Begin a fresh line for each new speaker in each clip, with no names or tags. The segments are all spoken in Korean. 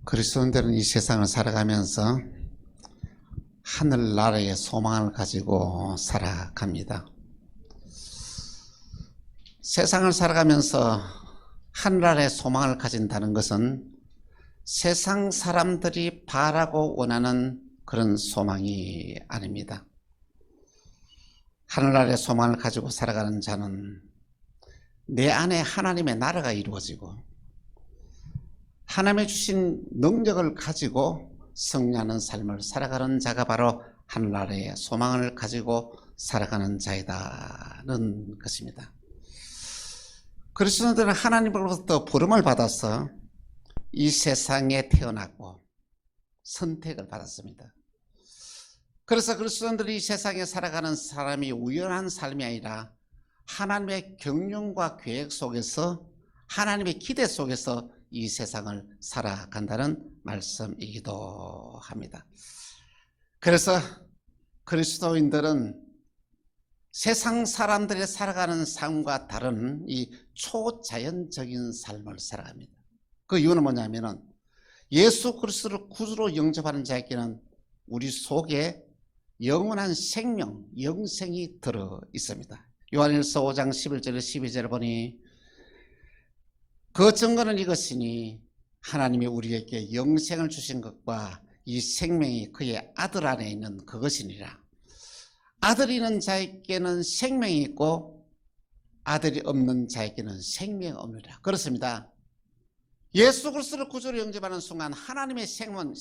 그리스도인들은 이 세상을 살아가면서 하늘나라의 소망을 가지고 살아갑니다. 세상을 살아가면서 하늘나라의 소망을 가진다는 것은 세상 사람들이 바라고 원하는 그런 소망이 아닙니다. 하늘나라의 소망을 가지고 살아가는 자는 내 안에 하나님의 나라가 이루어지고 하나님의 주신 능력을 가지고 승리하는 삶을 살아가는 자가 바로 하늘나라의 소망을 가지고 살아가는 자이다는 것입니다. 그리스도인들은 하나님으로부터 부름을 받아서 이 세상에 태어났고 선택을 받았습니다. 그래서 그리스도인들이 이 세상에 살아가는 사람이 우연한 삶이 아니라 하나님의 경륜과 계획 속에서 하나님의 기대 속에서 이 세상을 살아간다는 말씀이기도 합니다. 그래서 그리스도인들은 세상 사람들이 살아가는 삶과 다른 이 초자연적인 삶을 살아갑니다. 그 이유는 뭐냐면은 예수 그리스도를 구주로 영접하는 자에게는 우리 속에 영원한 생명, 영생이 들어 있습니다. 요한일서 5장 11절에 12절을 보니 그 증거는 이것이니 하나님이 우리에게 영생을 주신 것과 이 생명이 그의 아들 안에 있는 그것이니라. 아들이 있는 자에게는 생명이 있고 아들이 없는 자에게는 생명이 없느니라. 그렇습니다. 예수 그리스도를 구주로 영접하는 순간 하나님의 생명,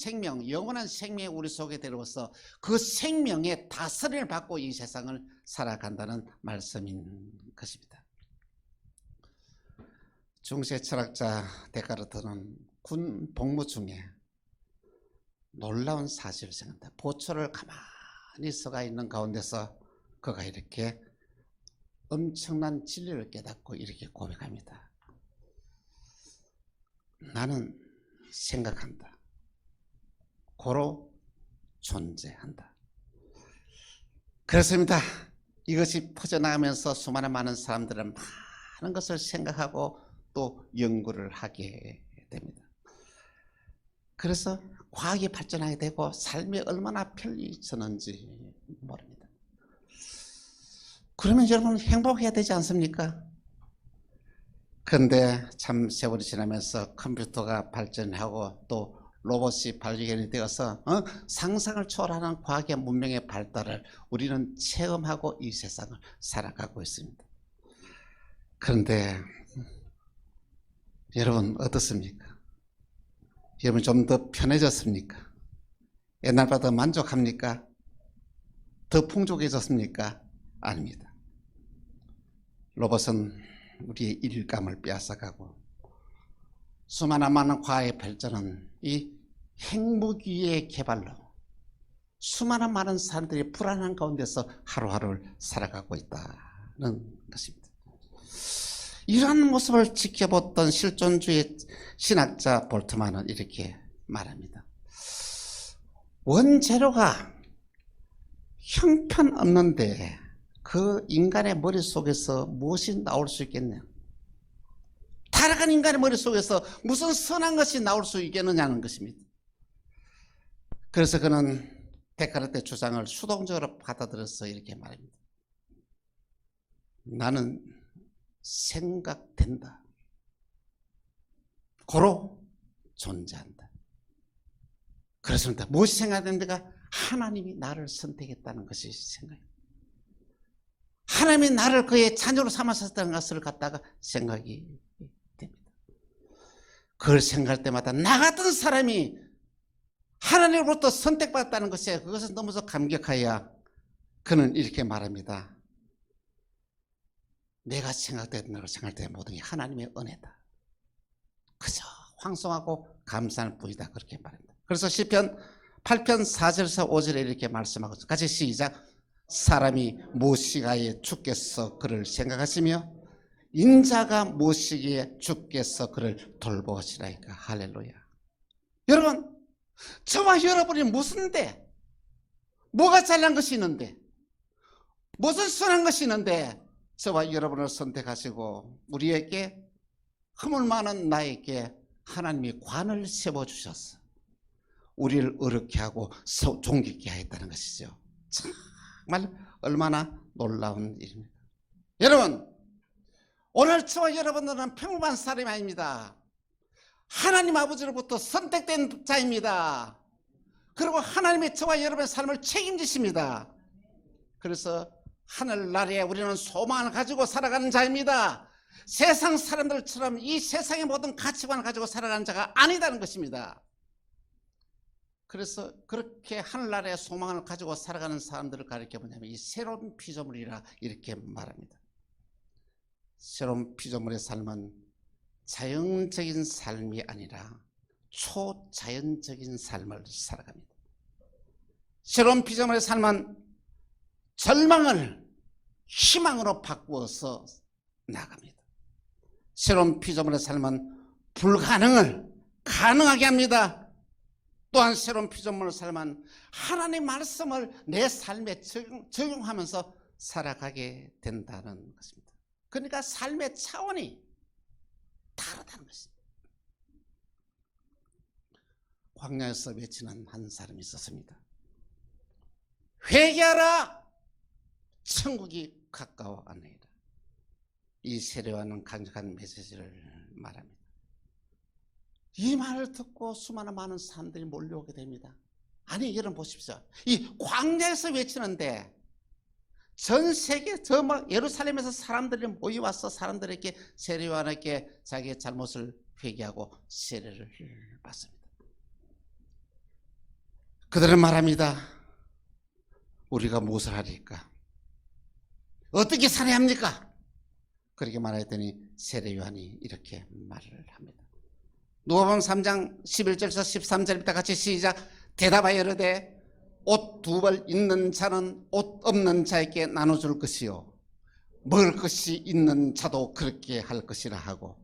영원한 생명이 우리 속에 들어와서 그 생명의 다스림을 받고 이 세상을 살아간다는 말씀인 것입니다. 중세 철학자 데카르트는 군 복무 중에 놀라운 사실을 생각합니다. 보초를 가만히 서가 있는 가운데서 그가 이렇게 엄청난 진리를 깨닫고 이렇게 고백합니다. 나는 생각한다. 고로 존재한다. 그렇습니다. 이것이 퍼져나가면서 수많은 많은 사람들은 많은 것을 생각하고 또 연구를 하게 됩니다. 그래서 과학이 발전하게 되고 삶이 얼마나 편리해졌는지 모릅니다. 그러면 여러분 행복해야 되지 않습니까? 그런데 참 세월이 지나면서 컴퓨터가 발전하고 또 로봇이 발견이 되어서 상상을 초월하는 과학의 문명의 발달을 우리는 체험하고 이 세상을 살아가고 있습니다. 그런데 여러분 어떻습니까? 여러분 좀 더 편해졌습니까? 옛날보다 만족합니까? 더 풍족해졌습니까? 아닙니다. 로봇은 우리의 일감을 빼앗아가고 수많은 많은 과학의 발전은 이 핵무기의 개발로 수많은 많은 사람들이 불안한 가운데서 하루하루를 살아가고 있다는 것입니다. 이러한 모습을 지켜봤던 실존주의 신학자 볼트만은 이렇게 말합니다. 원재료가 형편없는데 그 인간의 머릿속에서 무엇이 나올 수 있겠냐? 타락한 인간의 머릿속에서 무슨 선한 것이 나올 수 있겠느냐는 것입니다. 그래서 그는 데카르트의 주장을 수동적으로 받아들여서 이렇게 말합니다. 나는 생각된다. 고로 존재한다. 그렇습니다. 무엇이 생각된다가 하나님이 나를 선택했다는 것이 생각입니다. 하나님이 나를 그의 자녀로 삼으셨다는 것을 갖다가 생각이 됩니다. 그걸 생각할 때마다 나 같은 사람이 하나님으로부터 선택받았다는 것에 그것은 너무도 감격하여 그는 이렇게 말합니다. 내가 생각되는 모든 게 하나님의 은혜다. 그저 황송하고 감사할 뿐이다. 그렇게 말합니다. 그래서 시편 8편 4절에서 5절에 이렇게 말씀하고 같이 시작. 사람이 무엇이기에 주께서 그를 생각하시며 인자가 무엇이기에 주께서 그를 돌보시라이까. 할렐루야. 여러분 저와 여러분이 무슨데 뭐가 잘난 것이 있는데 무슨 선한 것이 있는데 저와 여러분을 선택하시고 우리에게 허물 많은 나에게 하나님이 관을 세워주셔서 우리를 어렵게 하고 존귀케 하였다는 것이죠. 정말 얼마나 놀라운 일입니다. 여러분, 오늘 저와 여러분들은 평범한 사람이 아닙니다. 하나님 아버지로부터 선택된 자입니다. 그리고 하나님이 저와 여러분의 삶을 책임지십니다. 그래서 하늘나라에 우리는 소망을 가지고 살아가는 자입니다. 세상 사람들처럼 이 세상의 모든 가치관을 가지고 살아가는 자가 아니다는 것입니다. 그래서 그렇게 하늘나라의 소망을 가지고 살아가는 사람들을 가리켜 보냐면 이 새로운 피조물이라 이렇게 말합니다. 새로운 피조물의 삶은 자연적인 삶이 아니라 초자연적인 삶을 살아갑니다. 새로운 피조물의 삶은 절망을 희망으로 바꾸어서 나갑니다. 새로운 피조물의 삶은 불가능을 가능하게 합니다. 또한 새로운 피조물의 삶은 하나님의 말씀을 내 삶에 적용하면서 살아가게 된다는 것입니다. 그러니까 삶의 차원이 다르다는 것입니다. 광야에서 외치는 한 사람이 있었습니다. 회개하라, 천국이 가까워하느니라. 이 세례와는 강력한 메시지를 말합니다. 이 말을 듣고 수많은 많은 사람들이 몰려오게 됩니다. 아니, 여러분 보십시오. 이 광야에서 외치는데 전 세계 저 막 예루살렘에서 사람들이 모여와서 사람들에게 세례요한에게 자기의 잘못을 회개하고 세례를 받습니다. 그들은 말합니다. 우리가 무엇을 하리까? 어떻게 살아야 합니까? 그렇게 말했더니 세례요한이 이렇게 말을 합니다. 누가복음 3장 11절에서 13절부터 같이 시작. 대답하여 이르되 옷 두 벌 있는 자는 옷 없는 자에게 나눠줄 것이요 먹을 것이 있는 자도 그렇게 할 것이라 하고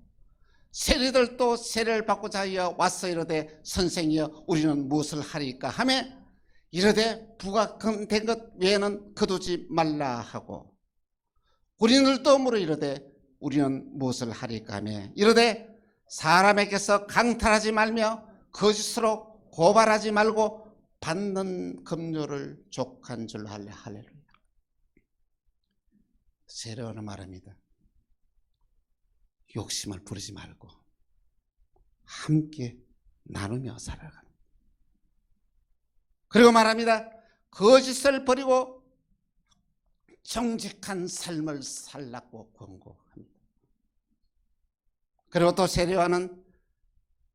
세리들도 세례를 받고자 하여 와서 이르되 선생이여 우리는 무엇을 하리까 하며 이르되 부가된 것 외에는 거두지 말라 하고 우리들도 물어 이르되 우리는 무엇을 하리까 하며 이르되 사람에게서 강탈하지 말며 거짓으로 고발하지 말고 받는 급료를 족한 줄 알래. 할렐루야. 세례요한은 말합니다. 욕심을 부리지 말고 함께 나누며 살아갑니다. 그리고 말합니다. 거짓을 버리고 정직한 삶을 살라고 권고합니다. 그리고 또 세례요한은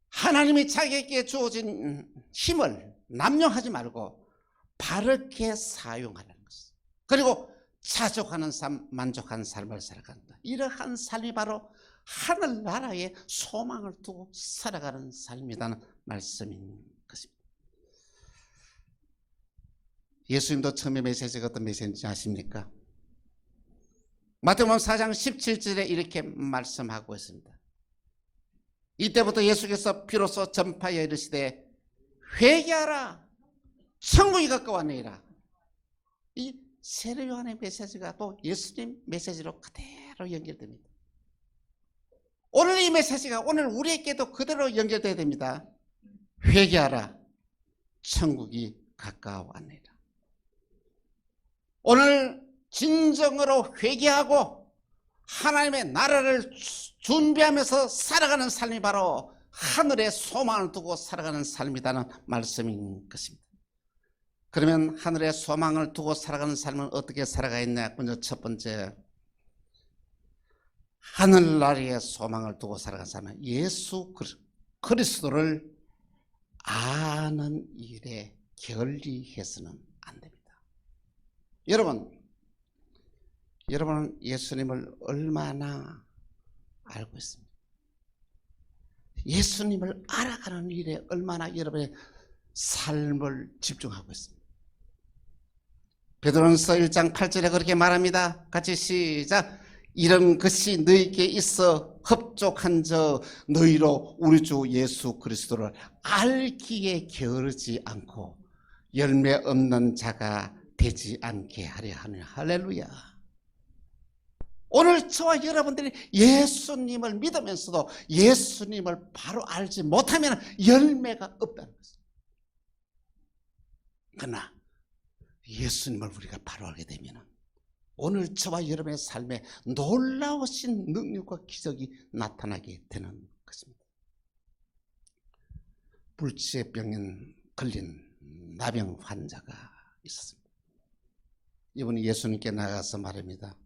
하나님이 자기에게 주어진 힘을 남용하지 말고 바르게 사용하라는 것입니다. 그리고 자족하는 삶, 만족한 삶을 살아간다. 이러한 삶이 바로 하늘나라에 소망을 두고 살아가는 삶이라는 말씀인 것입니다. 예수님도 처음에 메시지가 어떤 메시지인지 아십니까? 마태복음 4장 17절에 이렇게 말씀하고 있습니다. 이때부터 예수께서 비로소 전파하여 이르시되 회개하라 천국이 가까웠느니라. 이 세례요한의 메시지가 또 예수님 메시지로 그대로 연결됩니다. 오늘 이 메시지가 오늘 우리에게도 그대로 연결돼야 됩니다. 회개하라 천국이 가까웠느니라. 오늘 진정으로 회개하고 하나님의 나라를 준비하면서 살아가는 삶이 바로 하늘에 소망을 두고 살아가는 삶이라는 말씀인 것입니다. 그러면 하늘에 소망을 두고 살아가는 삶은 어떻게 살아가야 했냐? 먼저 첫 번째, 하늘나라에 소망을 두고 살아가는 삶은 예수 그리스도를 아는 일에 결리해서는 안 됩니다. 여러분은 예수님을 얼마나 알고 있습니다. 예수님을 알아가는 일에 얼마나 여러분의 삶을 집중하고 있습니다. 베드로전서 1장 8절에 그렇게 말합니다. 같이 시작. 이런 것이 너희에게 있어 흡족한 저 너희로 우리 주 예수 그리스도를 알기에 게으르지 않고 열매 없는 자가 되지 않게 하려 하느냐. 할렐루야. 오늘 저와 여러분들이 예수님을 믿으면서도 예수님을 바로 알지 못하면 열매가 없다는 것입니다. 그러나 예수님을 우리가 바로 알게 되면 오늘 저와 여러분의 삶에 놀라우신 능력과 기적이 나타나게 되는 것입니다. 불치병에 걸린 나병 환자가 있었습니다. 이분이 예수님께 나가서 말합니다.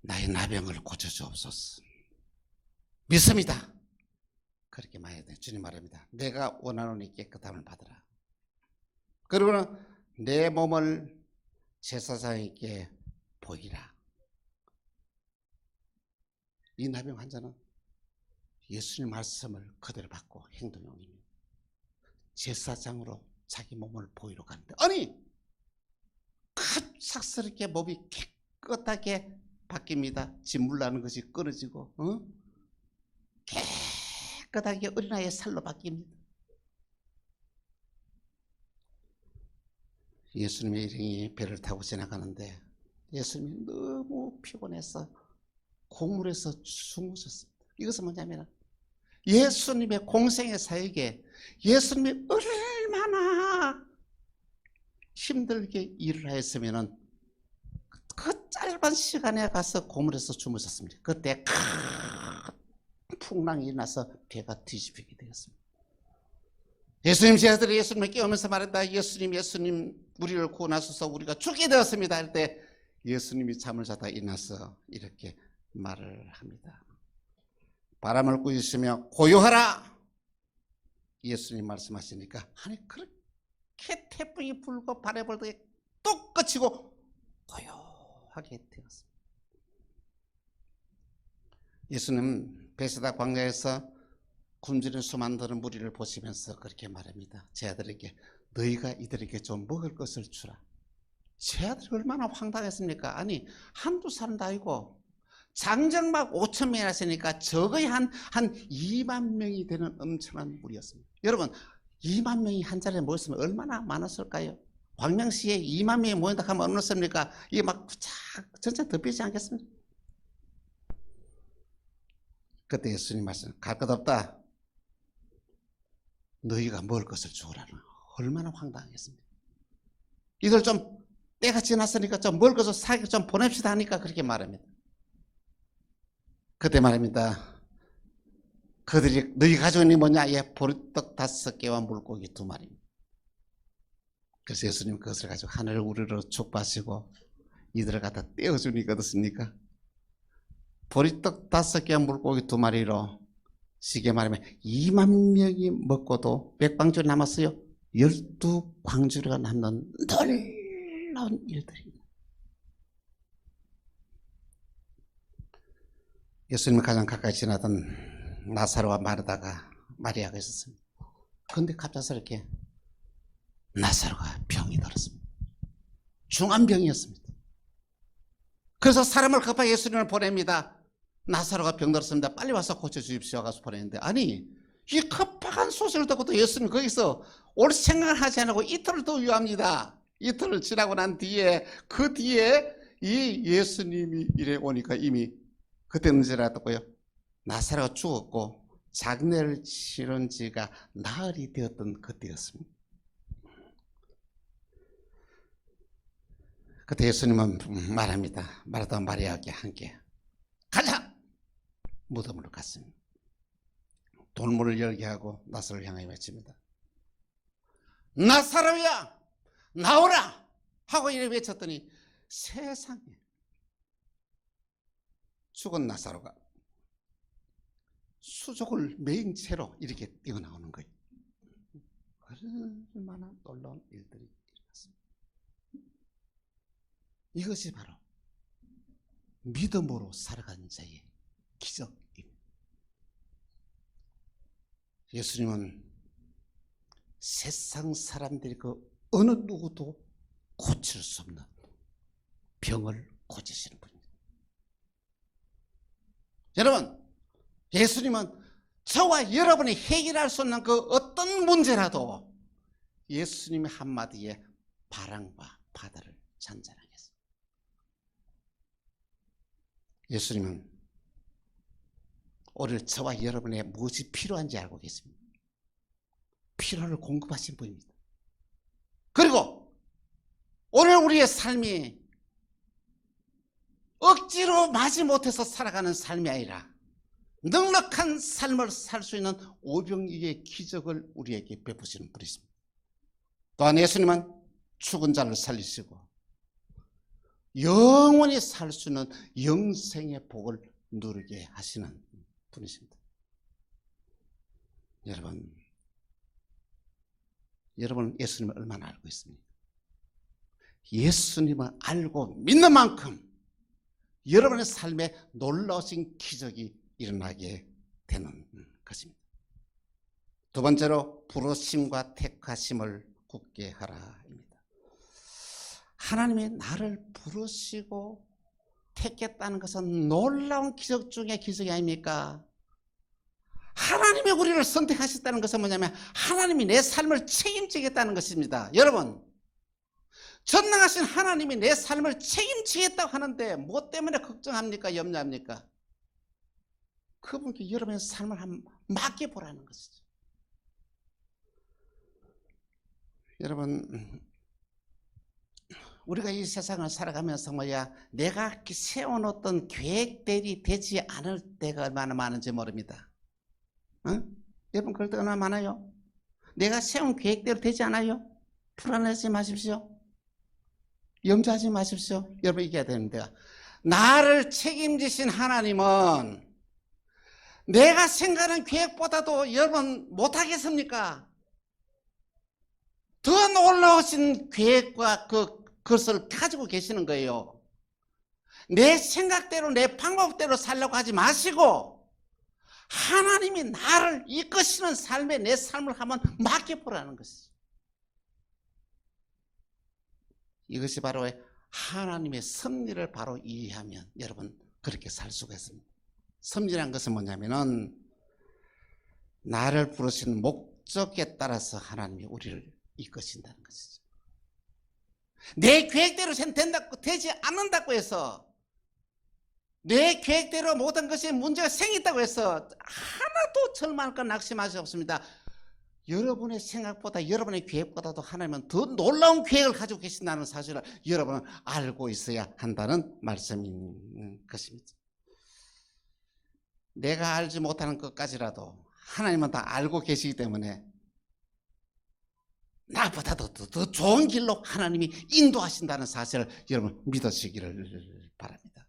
나의 나병을 고쳐주옵소서. 믿습니다. 그렇게 말해야 주님 말합니다. 내가 원하노니 깨끗함을 받으라. 그리고는 내 몸을 제사장에게 보이라. 이 나병 환자는 예수님 말씀을 그대로 받고 행동이 옵니다. 제사장으로 자기 몸을 보이러 가는데 아니 갑작스럽게 몸이 깨끗하게 바뀝니다. 진물 나는 것이 끊어지고 깨끗하게 어린아이의 살로 바뀝니다. 예수님의 일행이 배를 타고 지나가는데 예수님이 너무 피곤해서 고물에서 주무셨습니다. 이것은 뭐냐면 예수님의 공생의 사역에 예수님이 얼마나 힘들게 일을 했으면 그 짧은 시간에 가서 고물에서 주무셨습니다. 그때 큰 풍랑이 나서 배가 뒤집히게 되었습니다. 예수님 제자들이 예수님을 깨우면서 말한다. 예수님 우리를 구원하소서 우리가 죽게 되었습니다 할 때 예수님이 잠을 자다 일어나서 이렇게 말을 합니다. 바람을 꾸짖으며 고요하라. 예수님 말씀하시니까 아니 그렇게 태풍이 불고 바람이 불더니 뚝 그치고 고요하게 되었습니다. 예수님 베세다 광야에서 굶주린 수많은 무리를 보시면서 그렇게 말합니다. 제 아들에게 너희가 이들에게 좀 먹을 것을 주라. 제 아들이 얼마나 황당했습니까? 아니 한두 사람도 아니고 장정막 5천 명이나 했으니까 적어야 한 2만 명이 되는 엄청난 무리였습니다. 여러분 2만 명이 한 자리에 모였으면 얼마나 많았을까요? 광명시에 2만 명이 모인다 하면 어떻습니까? 이게 막 전체 덮이지 않겠습니까? 그때 예수님 말씀 갈 것 없다. 너희가 먹을 것을 주라는 얼마나 황당하겠습니까? 이들 좀 때가 지났으니까 좀 먹을 것을 사기 좀 보냅시다 하니까 그렇게 말합니다. 그때 말합니다. 그들이 너희 가지고 있는 게 뭐냐? 예, 보리떡 5개와 물고기 2마리입니다. 그래서 예수님 그것을 가지고 하늘 우리로 축복하시고 이들을 갖다 떼어주니까 어떻습니까? 보리떡 5개와 물고기 2마리로 쉽게 말하면 2만 명이 먹고도 몇 광주리 남았어요? 12광주리가 남는 놀라운 일들입니다. 예수님이 가장 가까이 지나던 나사로와 마르다가 마리아가 있었습니다. 그런데 갑작스럽게 나사로가 병이 들었습니다. 중한 병이었습니다. 그래서 사람을 급하게 예수님을 보냅니다. 나사로가 병들었습니다. 빨리 와서 고쳐주십시오 하고 보냈는데 아니 이 급박한 소식을 듣고도 예수님 거기서 올 생각을 하지 않고 이틀을 더 유합니다. 이틀을 지나고 난 뒤에 그 뒤에 이 예수님이 이래 오니까 이미 그때는 언제라고요? 나사로가 죽었고 장례를 치른 지가 나흘이 되었던 그때였습니다. 그때 예수님은 말합니다. 마르다 마리아에게 함께 가자! 무덤으로 갔습니다. 돌문을 열게 하고 나사로를 향하여 외칩니다. 나사로야 나오라! 하고 이래 외쳤더니 세상에 죽은 나사로가 수족을 메인 채로 이렇게 뛰어나오는 거예요. 얼마나 놀라운 일들이 일어났습니다. 이것이 바로 믿음으로 살아가는 자의 기적입니다. 예수님은 세상 사람들이 그 어느 누구도 고칠 수 없는 병을 고치시는 분입니다. 여러분, 예수님은 저와 여러분이 해결할 수 없는 그 어떤 문제라도 예수님의 한마디에 바람과 바다를 잔잔하게 했습니다. 예수님은 오늘 저와 여러분의 무엇이 필요한지 알고 계십니다. 필요를 공급하신 분입니다. 그리고 오늘 우리의 삶이 억지로 마지못해서 살아가는 삶이 아니라 넉넉한 삶을 살 수 있는 오병이의 기적을 우리에게 베푸시는 분이십니다. 또한 예수님은 죽은 자를 살리시고 영원히 살 수 있는 영생의 복을 누리게 하시는 분이십니다. 여러분 예수님을 얼마나 알고 있습니까? 예수님을 알고 믿는 만큼 여러분의 삶에 놀라우신 기적이 일어나게 되는 것입니다. 두 번째로 부르심과 택하심을 굳게 하라입니다. 하나님이 나를 부르시고 택했다는 것은 놀라운 기적 중의 기적이 아닙니까? 하나님이 우리를 선택하셨다는 것은 뭐냐면 하나님이 내 삶을 책임지겠다는 것입니다. 여러분, 전능하신 하나님이 내 삶을 책임지겠다고 하는데 뭐 때문에 걱정합니까? 염려합니까? 그분께 여러분의 삶을 한번 맡겨보라는 것이죠. 여러분, 우리가 이 세상을 살아가면서 내가 세워놓던 계획대로 되지 않을 때가 얼마나 많은지 모릅니다. 여러분 그럴 때가 얼마나 많아요? 내가 세운 계획대로 되지 않아요? 불안하지 마십시오. 염려하지 마십시오. 여러분 이겨야 되는데, 나를 책임지신 하나님은 내가 생각하는 계획보다도 여러분 못하겠습니까? 더 놀라우신 계획과 그것을 가지고 계시는 거예요. 내 생각대로 내 방법대로 살려고 하지 마시고 하나님이 나를 이끄시는 삶에 내 삶을 한번 맡겨보라는 것이죠. 이것이 바로 하나님의 섭리를 바로 이해하면 여러분 그렇게 살 수가 있습니다. 섭리란 것은 뭐냐면은 나를 부르신 목적에 따라서 하나님이 우리를 이끄신다는 것이죠. 내 계획대로 되지 않는다고 해서, 내 계획대로 모든 것이 문제가 생긴다고 해서 하나도 절망할까 낙심하지 없습니다. 여러분의 생각보다 여러분의 계획보다도 하나님은 더 놀라운 계획을 가지고 계신다는 사실을 여러분은 알고 있어야 한다는 말씀인 것입니다. 내가 알지 못하는 것까지라도 하나님은 다 알고 계시기 때문에 나보다도 더 좋은 길로 하나님이 인도하신다는 사실을 여러분 믿으시기를 바랍니다.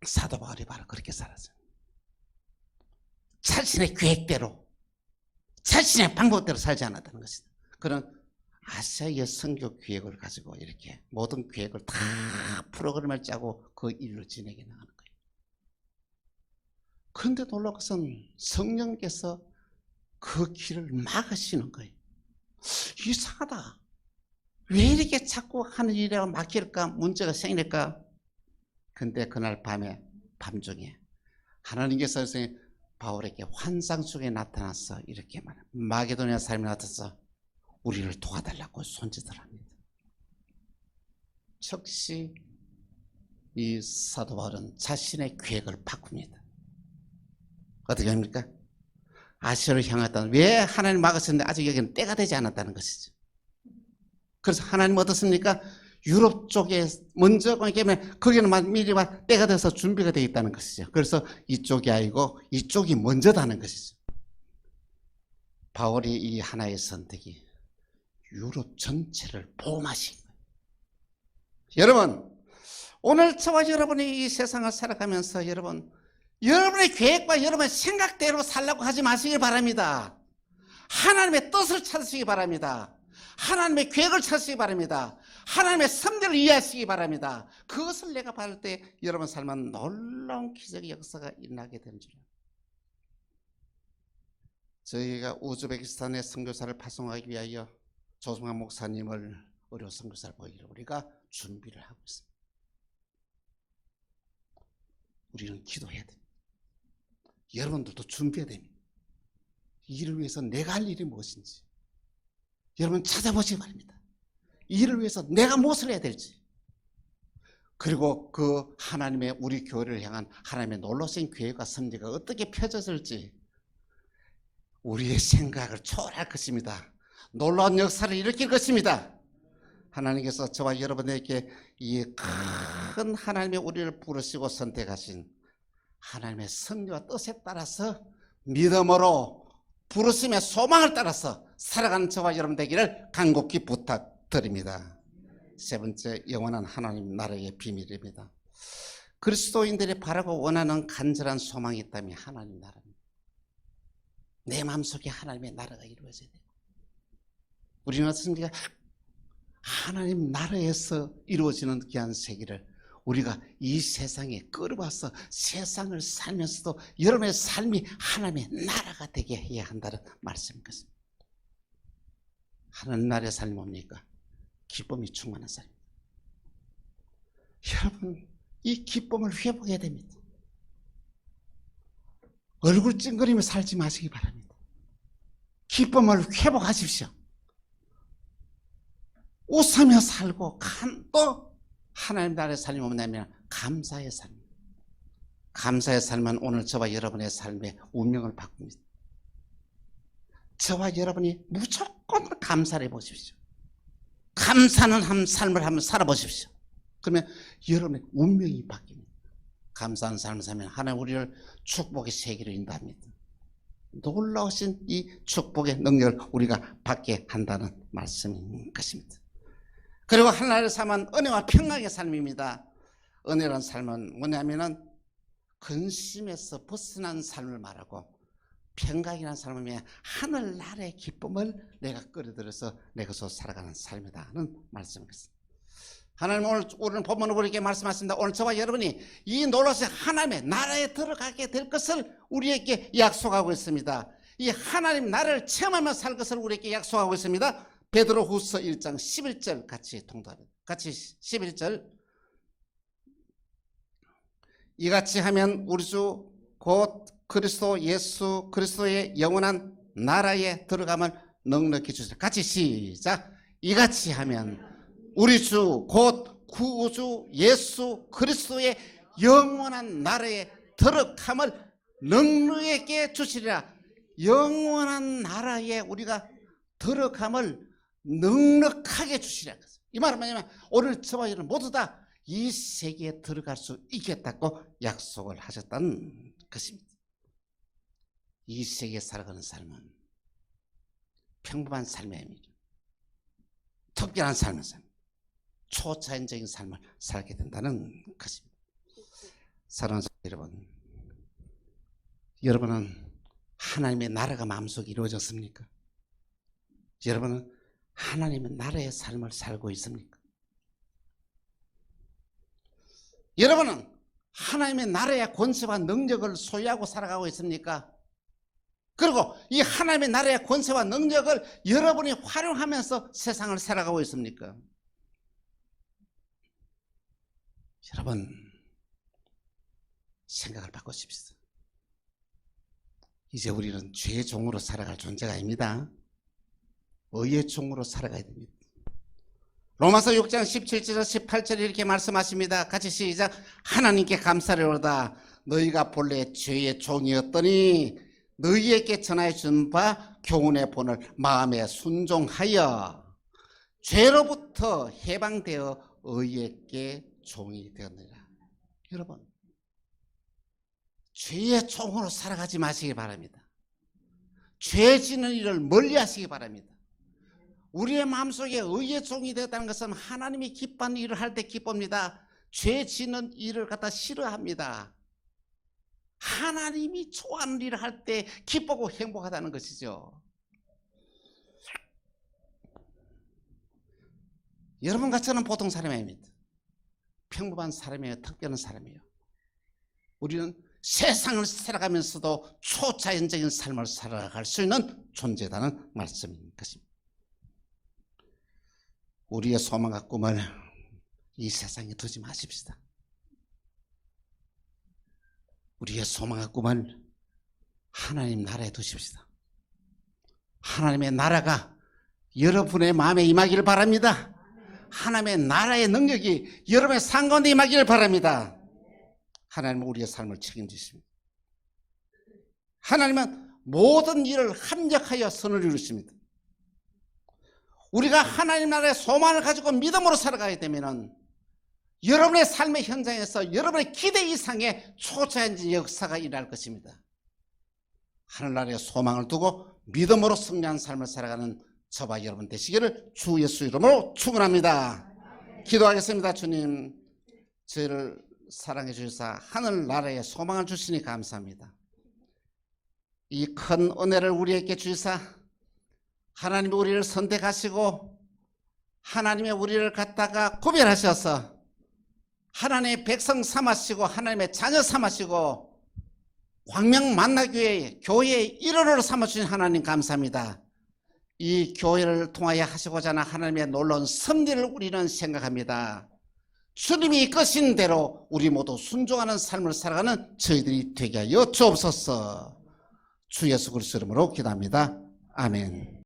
사도 바울이 바로 그렇게 살았어요. 자신의 계획대로, 자신의 방법대로 살지 않았다는 것입니다. 그런 아시아의 선교 계획을 가지고 이렇게 모든 계획을 다 프로그램을 짜고 그 일로 진행해 나가는 거예요. 그런데 놀라운 것은 성령께서 그 길을 막으시는 거예요. 이상하다. 왜 이렇게 자꾸 하는 일에 막힐까? 문제가 생길까? 근데 그날 밤중에 하나님께서 바울에게 환상 속에 나타나서 이렇게 말해요. 마게도냐 사람이 나타나서 우리를 도와달라고 손짓을 합니다. 즉시 이 사도 바울은 자신의 계획을 바꿉니다. 어떻게 합니까? 아시아를 향했다는, 왜 하나님 막으셨는데 아직 여기는 때가 되지 않았다는 것이죠. 그래서 하나님은 어떻습니까? 유럽 쪽에 먼저 거기는 미리 때가 돼서 준비가 되어 있다는 것이죠. 그래서 이쪽이 아니고 이쪽이 먼저다는 것이죠. 바울이 이 하나의 선택이 유럽 전체를 보호하신 거예요. 여러분, 오늘 저와 여러분이 이 세상을 살아가면서 여러분의 계획과 여러분의 생각대로 살려고 하지 마시기 바랍니다. 하나님의 뜻을 찾으시기 바랍니다. 하나님의 계획을 찾으시기 바랍니다. 하나님의 섭리를 이해하시기 바랍니다. 그것을 내가 받을 때 여러분 삶은 놀라운 기적의 역사가 일어나게 되는 줄 알아요. 저희가 우즈베키스탄에 선교사를 파송하기 위하여 조승환 목사님을 의료 선교사를 보이기를 우리가 준비를 하고 있습니다. 우리는 기도해야 됩니다. 여러분들도 준비해야 됩니다. 이를 위해서 내가 할 일이 무엇인지 여러분 찾아보시기 바랍니다. 이를 위해서 내가 무엇을 해야 될지, 그리고 그 하나님의 우리 교회를 향한 하나님의 놀라신 계획과 섭리가 어떻게 펴져질지 우리의 생각을 초월할 것입니다. 놀라운 역사를 일으킬 것입니다. 하나님께서 저와 여러분에게 이 큰 하나님의 우리를 부르시고 선택하신 하나님의 섭리와 뜻에 따라서 믿음으로 부르심의 소망을 따라서 살아가는 저와 여러분 되기를 간곡히 부탁드립니다. 세 번째, 영원한 하나님 나라의 비밀입니다. 그리스도인들이 바라고 원하는 간절한 소망이 있다면 하나님 나라입니다. 내 마음속에 하나님의 나라가 이루어져야 돼요. 우리는 어떻습니까? 하나님 나라에서 이루어지는 귀한 세계를 우리가 이 세상에 끌어와서 세상을 살면서도 여러분의 삶이 하나님의 나라가 되게 해야 한다는 말씀인 것입니다. 하나님 나라의 삶이 뭡니까? 기쁨이 충만한 삶입니다. 여러분, 이 기쁨을 회복해야 됩니다. 얼굴 찡그리며 살지 마시기 바랍니다. 기쁨을 회복하십시오. 웃으며 살고 또 하나님 나라의 삶이 뭐냐면 감사의 삶. 감사의 삶은 오늘 저와 여러분의 삶의 운명을 바꿉니다. 저와 여러분이 무조건 감사를 해보십시오. 감사는 삶을 한번 살아보십시오. 그러면 여러분의 운명이 바뀝니다. 감사한 삶을 살면 하나님 우리를 축복의 세계로 인도합니다. 놀라우신 이 축복의 능력을 우리가 받게 한다는 말씀인 것입니다. 그리고 하나님의 삶은 은혜와 평강의 삶입니다. 은혜란 삶은 뭐냐면은 근심에서 벗어난 삶을 말하고, 평강이라는 삶은 하늘나라의 기쁨을 내가 끌어들여서 내 것으로 살아가는 삶이다 하는 말씀입니다. 하나님 오늘 본문으로 우리에게 말씀하십니다. 오늘 저와 여러분이 이 놀라신 하나님의 나라에 들어가게 될 것을 우리에게 약속하고 있습니다. 이 하나님 나라를 체험하며 살 것을 우리에게 약속하고 있습니다. 베드로후서 1장 11절 같이 통독합니다. 같이 11절. 이같이 하면 우리 주 곧 그리스도 예수 그리스도의 영원한 나라에 들어감을 넉넉히 주시라. 같이 시작. 이같이 하면 우리 주 곧 구주 예수 그리스도의 영원한 나라에 들어감을 넉넉히 주시리라. 영원한 나라에 우리가 들어감을 넉넉하게 주시라. 이 말은 뭐냐면 오늘 저와 여러분 모두 다 이 세계에 들어갈 수 있겠다고 약속을 하셨다는 것입니다. 이 세계에 살아가는 삶은 평범한 삶이 아닙니다. 특별한 삶을 삽니다. 초자연적인 삶을 살게 된다는 것입니다. 사랑하는 여러분, 여러분은 하나님의 나라가 마음속에 이루어졌습니까? 여러분은 하나님의 나라의 삶을 살고 있습니까? 여러분은 하나님의 나라의 권세와 능력을 소유하고 살아가고 있습니까? 그리고 이 하나님의 나라의 권세와 능력을 여러분이 활용하면서 세상을 살아가고 있습니까? 여러분, 생각을 바꾸십시오. 이제 우리는 죄의 종으로 살아갈 존재가 아닙니다. 의의 종으로 살아가야 됩니다. 로마서 6장 17절 18절 이렇게 말씀하십니다. 같이 시작. 하나님께 감사하리로다. 너희가 본래 죄의 종이었더니 너희에게 전하여 준 바 교훈의 본을 마음에 순종하여 죄로부터 해방되어 의에게 종이 되었느니라. 여러분, 죄의 종으로 살아가지 마시기 바랍니다. 죄 지는 일을 멀리 하시기 바랍니다. 우리의 마음속에 의의 종이 되었다는 것은 하나님이 기뻐하는 일을 할 때 기쁩니다. 죄 지는 일을 갖다 싫어합니다. 하나님이 좋아하는 일을 할 때 기쁘고 행복하다는 것이죠. 여러분과 저는 보통 사람이 아닙니다. 평범한 사람이에요. 특별한 사람이에요. 우리는 세상을 살아가면서도 초자연적인 삶을 살아갈 수 있는 존재라는 말씀인 것입니다. 우리의 소망과 꿈을 이 세상에 두지 마십시다. 우리의 소망과 꿈을 하나님 나라에 두십시다. 하나님의 나라가 여러분의 마음에 임하기를 바랍니다. 하나님의 나라의 능력이 여러분의 삶 가운데 임하기를 바랍니다. 하나님은 우리의 삶을 책임지십니다. 하나님은 모든 일을 합력하여 선을 이루십니다. 우리가 하나님 나라의 소망을 가지고 믿음으로 살아가야 되면 여러분의 삶의 현장에서 여러분의 기대 이상의 초자연적 역사가 일어날 것입니다. 하늘나라의 소망을 두고 믿음으로 승리한 삶을 살아가는 저와 여러분 되시기를 주 예수 이름으로 축원합니다. 기도하겠습니다. 주님, 저희를 사랑해 주셔서 하늘나라의 소망을 주시니 감사합니다. 이 큰 은혜를 우리에게 주시사 하나님이 우리를 선택하시고 하나님의 우리를 갖다가 구별하셔서 하나님의 백성 삼으시고 하나님의 자녀 삼으시고 광명 만나교회 교회의 일원으로 삼아주신 하나님 감사합니다. 이 교회를 통하여 하시고자 하는 하나님의 놀라운 섭리를 우리는 생각합니다. 주님이 이끄신 대로 우리 모두 순종하는 삶을 살아가는 저희들이 되게 하여 주옵소서. 주 예수 그리스도 이름으로 기도합니다. 아멘.